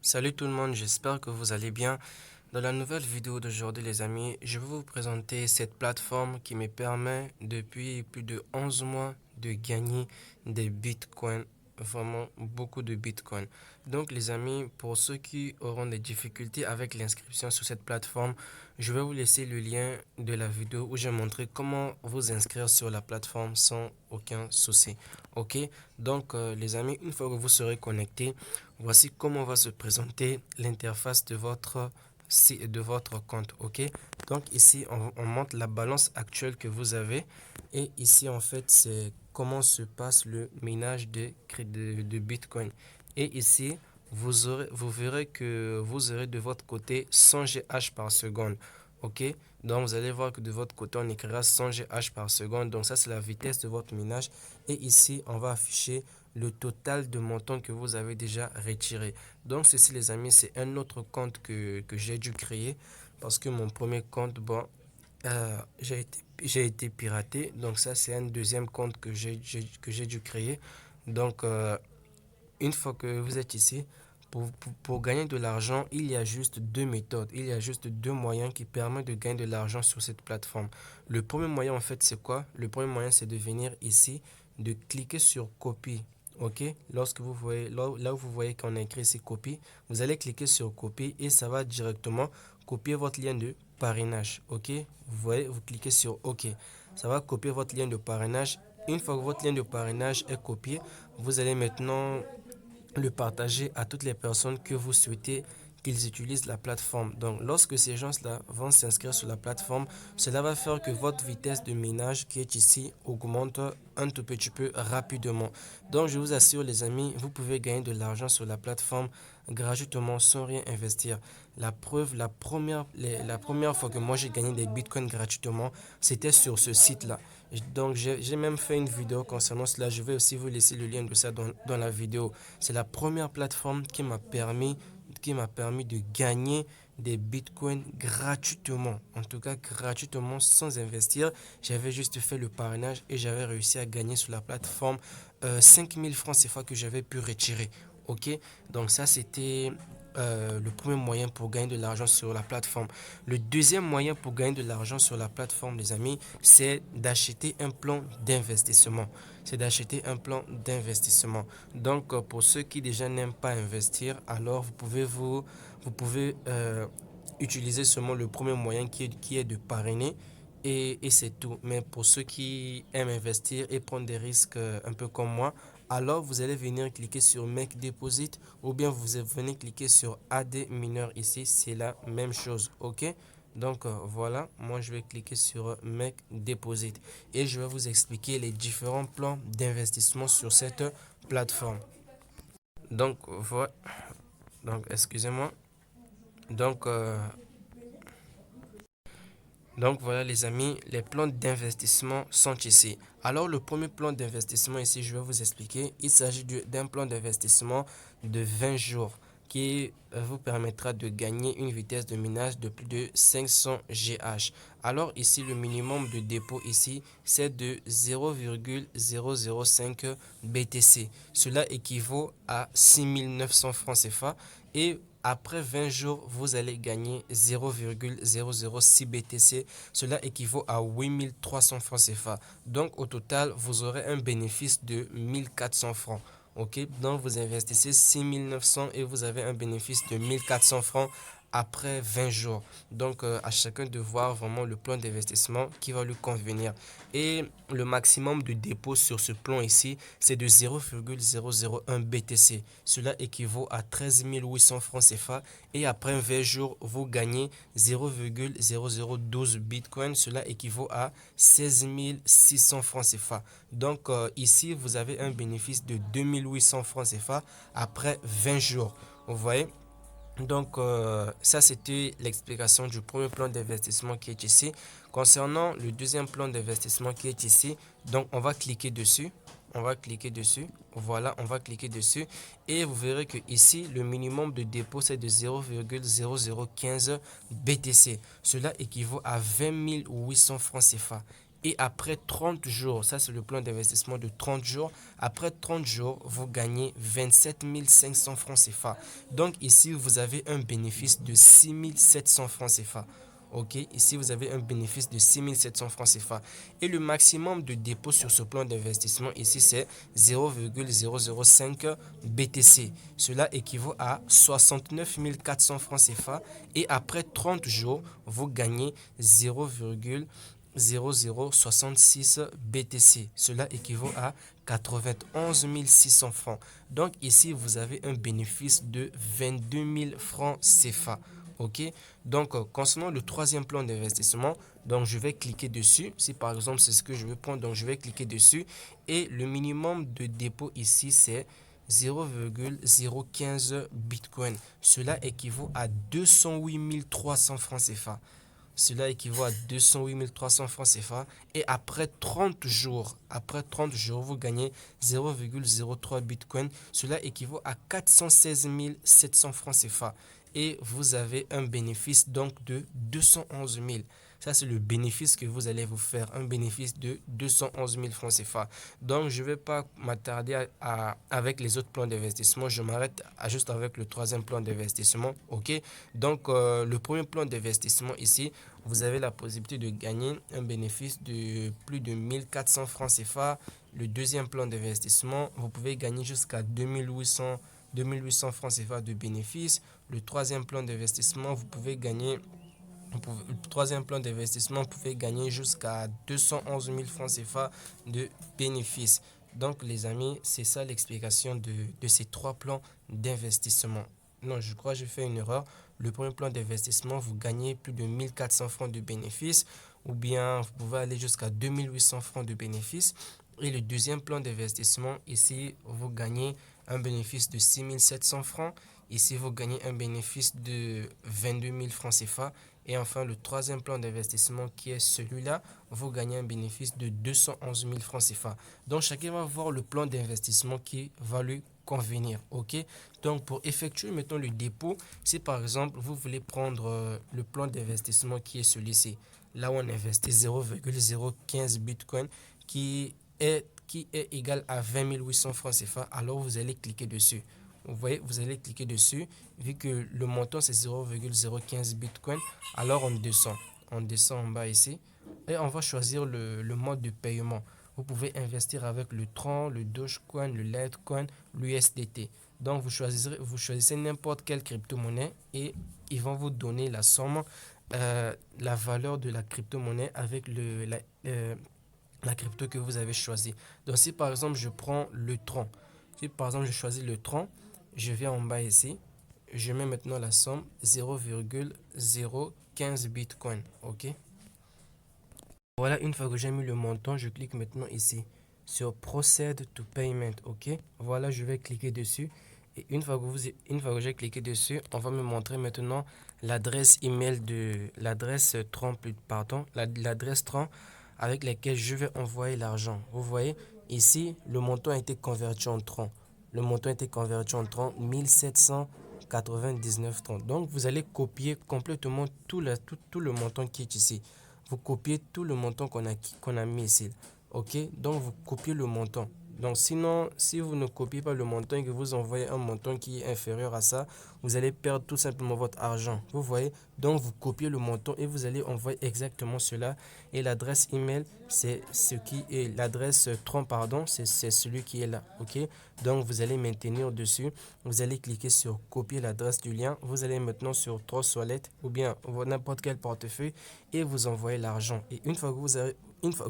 Salut tout le monde, j'espère que vous allez bien. Dans la nouvelle vidéo d'aujourd'hui les amis, je vais vous présenter cette plateforme qui me permet depuis plus de 11 mois de gagner des bitcoins, vraiment beaucoup de bitcoins. Donc les amis, pour ceux qui auront des difficultés avec l'inscription sur cette plateforme, je vais vous laisser le lien de la vidéo où j'ai montré comment vous inscrire sur la plateforme sans aucun souci. Ok, donc les amis, une fois que vous serez connectés, voici comment va se présenter l'interface de votre compte. Ok, donc ici on montre la balance actuelle que vous avez et ici en fait c'est comment se passe le minage de Bitcoin. Et ici vous verrez que vous aurez de votre côté 100 GH par seconde. Ok, donc vous allez voir que de votre côté on écrira 100 GH par seconde. Donc ça c'est la vitesse de votre minage. Et ici on va afficher le total de montant que vous avez déjà retiré. Donc ceci les amis, c'est un autre compte que j'ai dû créer parce que mon premier compte, bon, j'ai été piraté. Donc ça, c'est un deuxième compte que j'ai dû créer. Donc une fois que vous êtes ici, pour gagner de l'argent, il y a juste deux méthodes, il y a juste deux moyens qui permettent de gagner de l'argent sur cette plateforme. Le premier moyen, en fait, c'est quoi? Le premier moyen, c'est de venir ici, de cliquer sur copie. Ok, lorsque vous voyez là où vous voyez qu'on a écrit ici copie, vous allez cliquer sur copie et ça va directement copier votre lien de parrainage. Ok, vous voyez, vous cliquez sur OK, ça va copier votre lien de parrainage. Une fois que votre lien de parrainage est copié, vous allez maintenant le partager à toutes les personnes que vous souhaitez qu'ils utilisent la plateforme. Donc, lorsque ces gens-là vont s'inscrire sur la plateforme, cela va faire que votre vitesse de minage qui est ici augmente un tout petit peu rapidement. Donc, je vous assure, les amis, vous pouvez gagner de l'argent sur la plateforme gratuitement sans rien investir. La preuve, la première fois que moi j'ai gagné des bitcoins gratuitement, c'était sur ce site-là. Donc, j'ai même fait une vidéo concernant cela. Je vais aussi vous laisser le lien de ça dans la vidéo. C'est la première plateforme qui m'a permis de gagner des bitcoins gratuitement. En tout cas, gratuitement, sans investir. J'avais juste fait le parrainage et j'avais réussi à gagner sur la plateforme 5000 francs CFA que j'avais pu retirer. Ok, donc ça c'était le premier moyen pour gagner de l'argent sur la plateforme. Le deuxième moyen pour gagner de l'argent sur la plateforme, les amis, c'est d'acheter un plan d'investissement. C'est d'acheter un plan d'investissement. Donc, pour ceux qui déjà n'aiment pas investir, alors vous pouvez utiliser seulement le premier moyen qui est de parrainer et c'est tout. Mais pour ceux qui aiment investir et prendre des risques un peu comme moi, alors vous allez venir cliquer sur Make Deposit ou bien vous venez cliquer sur AD mineur ici, c'est la même chose, ok? Donc voilà, moi je vais cliquer sur Make Deposit et je vais vous expliquer les différents plans d'investissement sur cette plateforme. Donc voilà, donc excusez-moi. Donc Donc voilà les amis, les plans d'investissement sont ici. Alors le premier plan d'investissement ici, je vais vous expliquer. Il s'agit d'un plan d'investissement de 20 jours qui vous permettra de gagner une vitesse de minage de plus de 500 GH. Alors ici, le minimum de dépôt ici, c'est de 0,005 BTC. Cela équivaut à 6900 francs CFA et après 20 jours, vous allez gagner 0,006 BTC. Cela équivaut à 8300 francs CFA. Donc, au total, vous aurez un bénéfice de 1400 francs. Ok, donc vous investissez 6900 et vous avez un bénéfice de 1400 francs après 20 jours. Donc, à chacun de voir vraiment le plan d'investissement qui va lui convenir. Et le maximum de dépôt sur ce plan ici, c'est de 0,001 BTC. Cela équivaut à 13 800 francs CFA. Et après 20 jours, vous gagnez 0,0012 Bitcoin. Cela équivaut à 16 600 francs CFA. Donc, ici, vous avez un bénéfice de 2800 francs CFA après 20 jours. Vous voyez? Donc, ça, c'était l'explication du premier plan d'investissement qui est ici. Concernant le deuxième plan d'investissement qui est ici, donc on va cliquer dessus. On va cliquer dessus. Voilà, on va cliquer dessus. Et vous verrez que ici, le minimum de dépôt, c'est de 0,0015 BTC. Cela équivaut à 20 800 francs CFA. Et après 30 jours, ça c'est le plan d'investissement de 30 jours. Après 30 jours, vous gagnez 27 500 francs CFA. Donc ici, vous avez un bénéfice de 6 700 francs CFA. Ok, ici vous avez un bénéfice de 6 700 francs CFA. Et le maximum de dépôt sur ce plan d'investissement ici, c'est 0,005 BTC. Cela équivaut à 69 400 francs CFA. Et après 30 jours, vous gagnez 0,0066 BTC. Cela équivaut à 91 600 francs. Donc ici, vous avez un bénéfice de 22 000 francs CFA. Ok, donc concernant le troisième plan d'investissement, donc je vais cliquer dessus. Si par exemple c'est ce que je veux prendre, donc je vais cliquer dessus et le minimum de dépôt ici c'est 0,015 Bitcoin. Cela équivaut à 208 300 francs CFA. Cela équivaut à 208 300 francs CFA. Et après 30 jours, vous gagnez 0,03 Bitcoin. Cela équivaut à 416 700 francs CFA. Et vous avez un bénéfice donc de 211 000. Ça, c'est le bénéfice que vous allez vous faire, un bénéfice de 211 000 francs CFA. Donc, je ne vais pas m'attarder avec les autres plans d'investissement. Je m'arrête juste avec le troisième plan d'investissement. OK? Donc, le premier plan d'investissement ici, vous avez la possibilité de gagner un bénéfice de plus de 1400 francs CFA. Le deuxième plan d'investissement, vous pouvez gagner jusqu'à 2800 francs CFA de bénéfices. Le troisième plan d'investissement, vous pouvez gagner jusqu'à 211 000 francs CFA de bénéfices. Donc, les amis, c'est ça l'explication de ces trois plans d'investissement. Non, je crois que j'ai fait une erreur. Le premier plan d'investissement, vous gagnez plus de 1400 francs de bénéfices ou bien vous pouvez aller jusqu'à 2800 francs de bénéfices. Et le deuxième plan d'investissement, ici, vous gagnez un bénéfice de 6 700 francs. Ici, vous gagnez un bénéfice de 22 000 francs CFA. Et enfin, le troisième plan d'investissement qui est celui-là, vous gagnez un bénéfice de 211 000 francs CFA. Donc, chacun va voir le plan d'investissement qui va lui convenir. OK? Donc, pour effectuer maintenant le dépôt, si par exemple, vous voulez prendre le plan d'investissement qui est celui-ci, là où on investit 0,015 Bitcoin qui est égal à 20 800 francs CFA, alors vous allez cliquer dessus. Vous voyez, vous allez cliquer dessus. Vu que le montant c'est 0,015 Bitcoin, alors on descend en bas ici et on va choisir le mode de paiement. Vous pouvez investir avec le Tron, le Dogecoin, le Litecoin, l'USDT. Donc vous choisissez n'importe quelle crypto-monnaie et ils vont vous donner la somme, la valeur de la crypto-monnaie avec la crypto que vous avez choisi. Donc si par exemple je prends le Tron, si par exemple je choisis le Tron, je viens en bas ici, je mets maintenant la somme 0,015 Bitcoin. OK? Voilà, une fois que j'ai mis le montant, je clique maintenant ici sur Proceed to Payment. OK? Voilà, je vais cliquer dessus. Et une fois que j'ai cliqué dessus, on va me montrer maintenant l'adresse email de l'adresse Tron, l'adresse Tron avec laquelle je vais envoyer l'argent. Vous voyez, ici, le montant a été converti en Tron. Le montant a été converti en Tron, 1799 Tron. Donc, vous allez copier complètement tout le montant qui est ici. Vous copiez tout le montant qu'on a mis ici. OK? Donc, vous copiez le montant. Donc, sinon, si vous ne copiez pas le montant et que vous envoyez un montant qui est inférieur à ça, vous allez perdre tout simplement votre argent. Vous voyez? Donc, vous copiez le montant et vous allez envoyer exactement cela. Et l'adresse email, c'est ce qui est l'adresse Tron, pardon, c'est celui qui est là. OK? Donc, vous allez maintenir dessus. Vous allez cliquer sur copier l'adresse du lien. Vous allez maintenant sur Trust Wallet ou bien n'importe quel portefeuille et vous envoyez l'argent. Et une fois que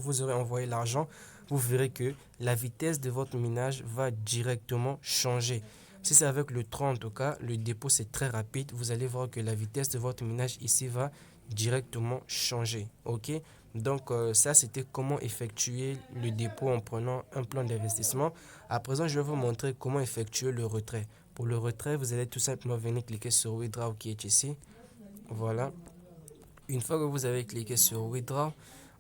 vous aurez envoyé l'argent, vous verrez que la vitesse de votre minage va directement changer. Si c'est avec le Tron en tout cas, le dépôt c'est très rapide. Vous allez voir que la vitesse de votre minage ici va directement changer. OK? Donc ça c'était comment effectuer le dépôt en prenant un plan d'investissement. À présent, je vais vous montrer comment effectuer le retrait. Pour le retrait, vous allez tout simplement venir cliquer sur Withdraw qui est ici. Voilà. Une fois que vous avez cliqué sur Withdraw,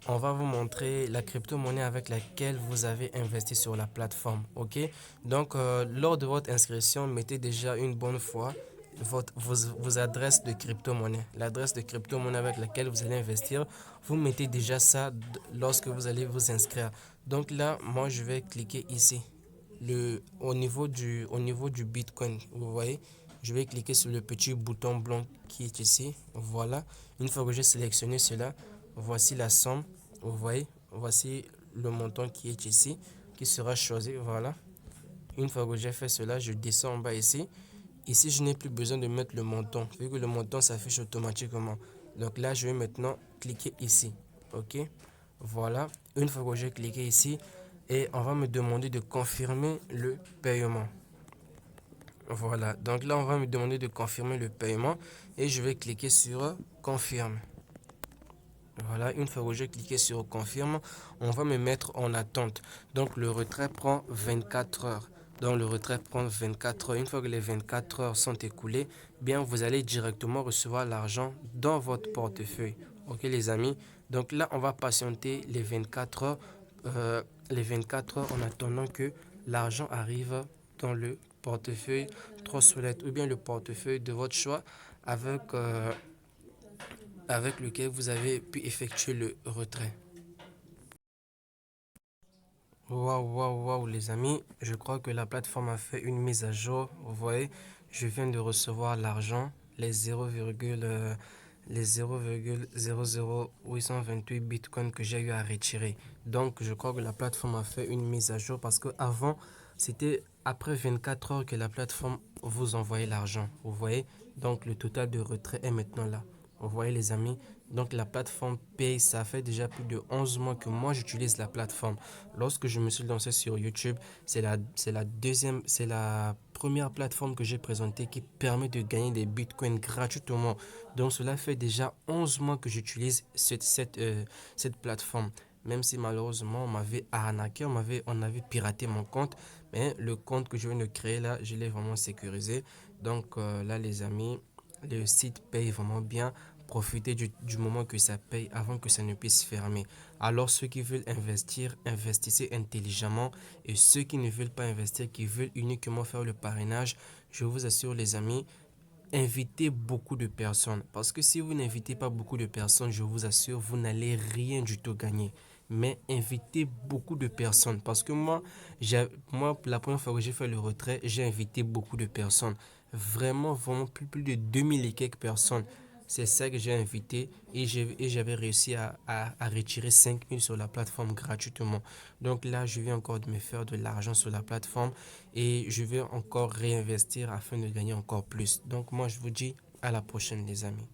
on va vous montrer la crypto-monnaie avec laquelle vous avez investi sur la plateforme. OK? Donc, lors de votre inscription, mettez déjà une bonne fois vos adresses de crypto-monnaie. L'adresse de crypto-monnaie avec laquelle vous allez investir, vous mettez déjà ça lorsque vous allez vous inscrire. Donc là, moi, je vais cliquer ici. Au niveau du Bitcoin, vous voyez, je vais cliquer sur le petit bouton blanc qui est ici. Voilà. Une fois que j'ai sélectionné cela, voici la somme. Vous voyez, voici le montant qui est ici, qui sera choisi. Voilà. Une fois que j'ai fait cela, je descends en bas ici. Ici, je n'ai plus besoin de mettre le montant, vu que le montant s'affiche automatiquement. Donc là, je vais maintenant cliquer ici. OK? Voilà. Une fois que j'ai cliqué ici, et on va me demander de confirmer le paiement. Voilà. Donc là, on va me demander de confirmer le paiement et je vais cliquer sur confirme. Voilà, une fois que j'ai cliqué sur confirme, on va me mettre en attente. Donc le retrait prend 24 heures. Donc le retrait prend 24 heures. Une fois que les 24 heures sont écoulées, bien vous allez directement recevoir l'argent dans votre portefeuille. Ok les amis. Donc là, on va patienter les 24 heures. Les 24 heures en attendant que l'argent arrive dans le portefeuille Trustwallet ou bien le portefeuille de votre choix avec avec lequel vous avez pu effectuer le retrait. Waouh, waouh, waouh, les amis, je crois que la plateforme a fait une mise à jour. Vous voyez, je viens de recevoir l'argent, les 0,00828 bitcoins que j'ai eu à retirer. Donc, je crois que la plateforme a fait une mise à jour parce que avant, c'était après 24 heures que la plateforme vous envoyait l'argent. Vous voyez, donc le total de retrait est maintenant là. Vous voyez les amis, donc la plateforme paye, ça fait déjà plus de 11 mois que moi j'utilise la plateforme. Lorsque je me suis lancé sur YouTube, c'est la première plateforme que j'ai présentée qui permet de gagner des bitcoins gratuitement. Donc cela fait déjà 11 mois que j'utilise cette plateforme. Même si malheureusement on m'avait arnaqué, on avait piraté mon compte, mais le compte que je viens de créer là, je l'ai vraiment sécurisé. Donc là les amis, le site paye vraiment bien. Profitez du moment que ça paye avant que ça ne puisse fermer. Alors ceux qui veulent investir, investissez intelligemment. Et ceux qui ne veulent pas investir, qui veulent uniquement faire le parrainage, je vous assure les amis, invitez beaucoup de personnes. Parce que si vous n'invitez pas beaucoup de personnes, je vous assure, vous n'allez rien du tout gagner. Mais invitez beaucoup de personnes. Parce que moi la première fois que j'ai fait le retrait, j'ai invité beaucoup de personnes. Vraiment, vraiment plus de 2000 et quelques personnes. C'est ça que j'ai invité et j'avais réussi à retirer 5000 sur la plateforme gratuitement. Donc là, je viens encore de me faire de l'argent sur la plateforme et je vais encore réinvestir afin de gagner encore plus. Donc moi, je vous dis à la prochaine les amis.